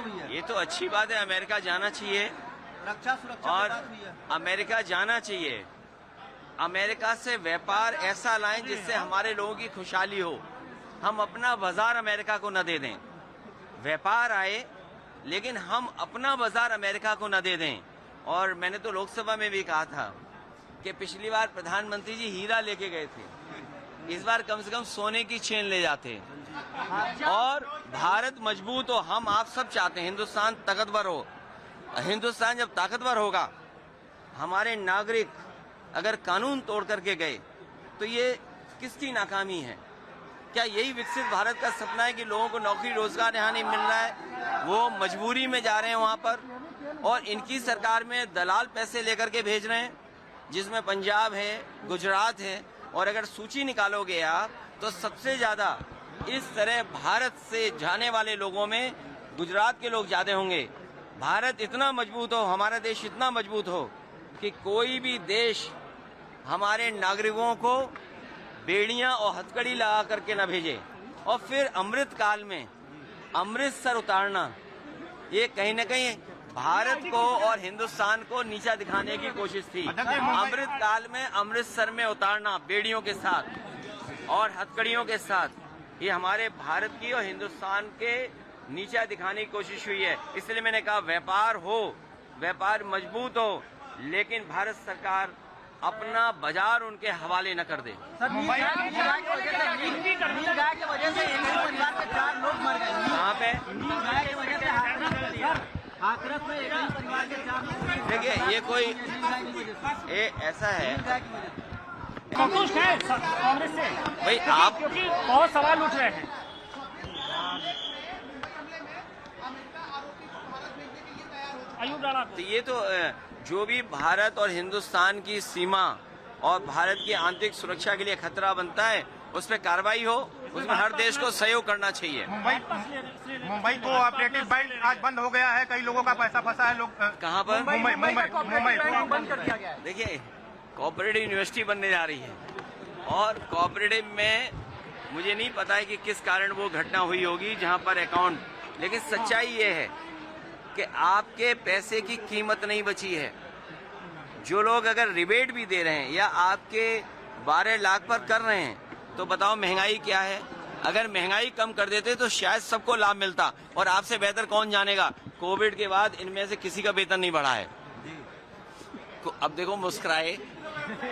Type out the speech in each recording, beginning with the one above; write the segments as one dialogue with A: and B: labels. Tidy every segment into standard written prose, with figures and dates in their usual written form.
A: हुई है।
B: ये तो अच्छी बात है, अमेरिका जाना चाहिए,
A: रक्षा सुरक्षा
B: और
A: की बात हुई है।
B: अमेरिका जाना चाहिए। अमेरिका से व्यापार ऐसा लाएं जिससे हमारे लोगों की खुशहाली हो। हम अपना बाजार अमेरिका को न दे दें। व्यापार आए, लेकिन हम अपना बाजार अमेरिका को न दे दें। और मैंने तो लोकसभा में भी कहा था कि पिछली बार प्रधानमंत्री जी हीरा लेके गए थे, इस बार कम से कम सोने की चेन ले जाते। और भारत मजबूत हो, हम आप सब चाहते हैं हिंदुस्तान ताकतवर हो। हिंदुस्तान जब ताकतवर होगा, हमारे नागरिक अगर कानून तोड़ करके गए तो ये किसकी नाकामी है? क्या यही विकसित भारत का सपना है कि लोगों को नौकरी रोजगार यहाँ नहीं मिल रहा है, वो मजबूरी में जा रहे हैं वहाँ पर, और इनकी सरकार में दलाल पैसे लेकर के भेज रहे हैं, जिसमें पंजाब है, गुजरात है। और अगर सूची निकालोगे आप तो सबसे ज्यादा इस तरह भारत से जाने वाले लोगों में गुजरात के लोग ज्यादा होंगे। भारत इतना मजबूत हो, हमारा देश इतना मजबूत हो कि कोई भी देश हमारे नागरिकों को बेड़ियां और हथकड़ी लगा करके न भेजे। और फिर अमृत काल में अमृतसर उतारना, ये कहीं न कहीं भारत को और हिंदुस्तान को नीचा दिखाने की कोशिश थी। अमृत काल में अमृतसर में उतारना बेड़ियों के साथ और हथकड़ियों के साथ, ये हमारे भारत की और हिंदुस्तान के नीचा दिखाने की कोशिश हुई है। इसलिए मैंने कहा व्यापार हो, व्यापार मजबूत हो, लेकिन भारत सरकार अपना बाजार उनके हवाले न कर दे।
A: नील गाय की वजह से एक ही परिवार के 4 लोग मर गए।
B: कहाँ पे?
A: नील गाय की वजह से हाथरस में एक ही परिवार के 4 लोग।
B: देखिए, ये कोई ऐसा है,
C: संतुष्ट है कांग्रेस से
B: भाई आप,
C: क्योंकि बहुत सवाल उठ रहे हैं। आयुब राणा
B: तो ये तो जो भी भारत और हिंदुस्तान की सीमा और भारत की आंतरिक सुरक्षा के लिए खतरा बनता है, उस पर कार्रवाई हो, उसमें हर देश को सहयोग करना चाहिए।
D: मुंबई को ऑपरेटिव बैंक आज बंद हो गया है, कई लोगों का पैसा फंसा है। लोग
B: कहाँ पर?
D: मुंबई
A: बंद कर दिया गया है।
B: देखिए, कोऑपरेटिव यूनिवर्सिटी बनने जा रही है, और कोऑपरेटिव में मुझे नहीं पता है कि किस कारण वो घटना हुई होगी जहाँ पर अकाउंट, लेकिन सच्चाई ये है कि आपके पैसे की कीमत नहीं बची है। जो लोग अगर रिबेट भी दे रहे हैं या आपके 12 लाख पर कर रहे हैं, तो बताओ महंगाई क्या है? अगर महंगाई कम कर देते तो शायद सबको लाभ मिलता, और आपसे बेहतर कौन जानेगा, कोविड के बाद इनमें से किसी का वेतन नहीं बढ़ा है। अब देखो मुस्कुराए,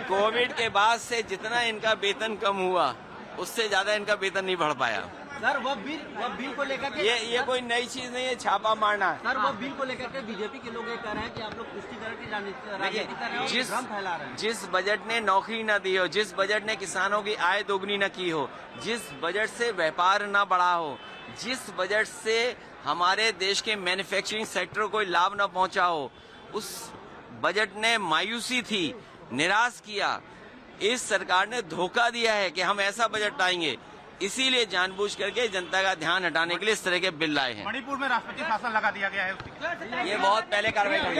B: कोविड के बाद से जितना इनका वेतन कम हुआ, उससे ज्यादा इनका वेतन नहीं बढ़ पाया।
A: सर वो बिल को लेकर के
B: ये कोई नई चीज नहीं है छापा मारना।
A: सर वो बिल को लेकर के बीजेपी के लोग ये कह रहे हैं कि आप लोग पुष्टिकरण की राजनीति कर रहे हैं, भ्रम फैला रहे हैं।
B: जिस बजट ने नौकरी न दी हो, जिस बजट ने किसानों की आय दोगुनी न की हो, जिस बजट से व्यापार न बढ़ा हो, जिस बजट से हमारे देश के मैन्युफैक्चरिंग सेक्टर को लाभ न पहुंचा हो, उस बजट ने मायूसी थी, निराश किया। इस सरकार ने धोखा दिया है कि हम ऐसा बजट लाएंगे, इसीलिए जानबूझ करके जनता का ध्यान हटाने के लिए इस तरह के बिल लाए हैं।
D: मणिपुर में राष्ट्रपति शासन लगा दिया गया है।
B: ये बहुत पहले कार्रवाई कर